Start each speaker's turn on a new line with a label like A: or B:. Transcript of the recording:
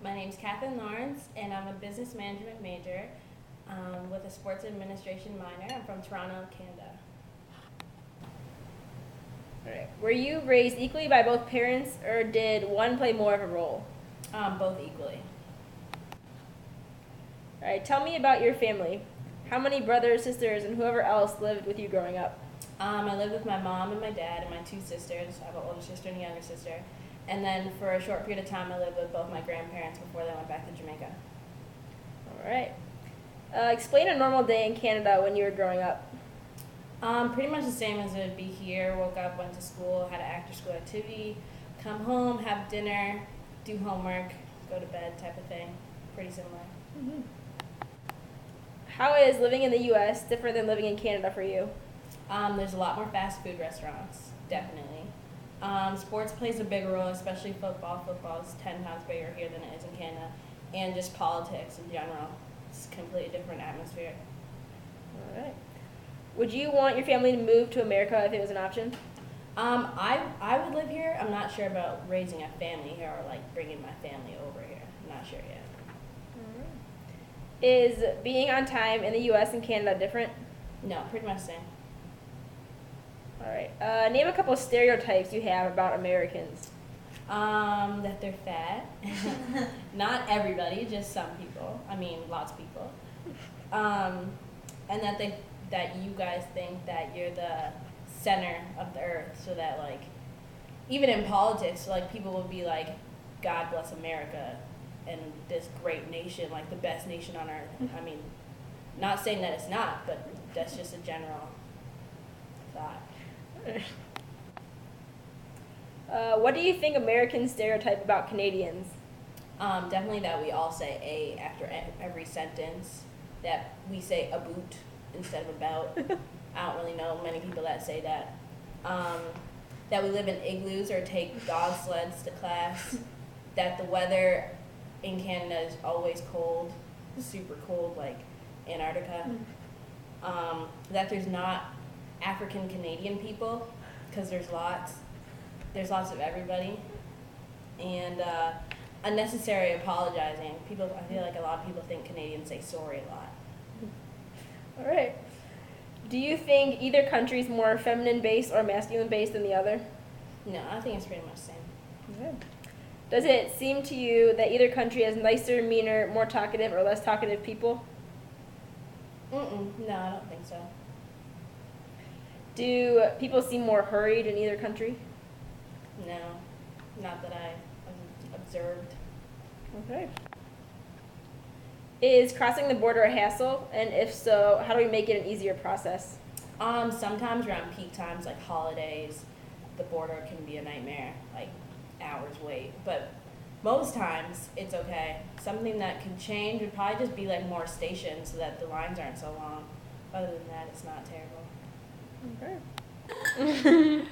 A: My name's Kathleen Lawrence, and I'm a business management major with a sports administration minor. I'm from Toronto, Canada.
B: All right. Were you raised equally by both parents, or did one play more of a role?
A: Both equally.
B: All right. Tell me about your family. How many brothers, sisters, and whoever else lived with you growing up?
A: I lived with my mom and my dad and my two sisters. I have an older sister and a younger sister. And then for a short period of time, I lived with both my grandparents before they went back to Jamaica.
B: All right. Explain a normal day in Canada when you were growing up.
A: Pretty much the same as it would be here. Woke up, went to school, had an after-school activity, come home, have dinner, do homework, go to bed type of thing. Pretty similar.
B: Mm-hmm. How is living in the U.S. different than living in Canada for you?
A: There's a lot more fast food restaurants, definitely. Sports plays a big role, especially football. Football is 10 times bigger here than it is in Canada. And just politics in general. It's a completely different atmosphere.
B: All right. Would you want your family to move to America if it was an option?
A: I would live here. I'm not sure about raising a family here or like bringing my family over here. I'm not sure yet.
B: All right. Is being on time in the U.S. and Canada different?
A: No, pretty much the same.
B: All right. Name a couple of stereotypes you have about Americans.
A: That they're fat. Not everybody, just some people. I mean, lots of people. And that you guys think that you're the center of the earth, so that like, even in politics, like people will be like, God bless America, and this great nation, like the best nation on earth. I mean, not saying that it's not, but that's just a general thought.
B: What do you think Americans stereotype about Canadians?
A: Definitely that we all say a after every sentence, that we say a boot instead of about. I don't really know many people that say that. That we live in igloos or take dog sleds to class. That the weather in Canada is always cold, super cold, like Antarctica. That there's not African Canadian people, because there's lots of everybody. And unnecessary apologizing. I feel like a lot of people think Canadians say sorry a lot.
B: All right. Do you think either country is more feminine based or masculine based than the other?
A: No, I think it's pretty much the same.
B: Okay. Does it seem to you that either country has nicer, meaner, more talkative, or less talkative people?
A: No, I don't think so.
B: Do people seem more hurried in either country?
A: No, not that I observed.
B: Okay. Is crossing the border a hassle? And if so, how do we make it an easier process?
A: Sometimes around peak times, like holidays, the border can be a nightmare, like hours wait. But most times, it's okay. Something that could change would probably just be like more stations so that the lines aren't so long. Other than that, it's not terrible.
B: Okay.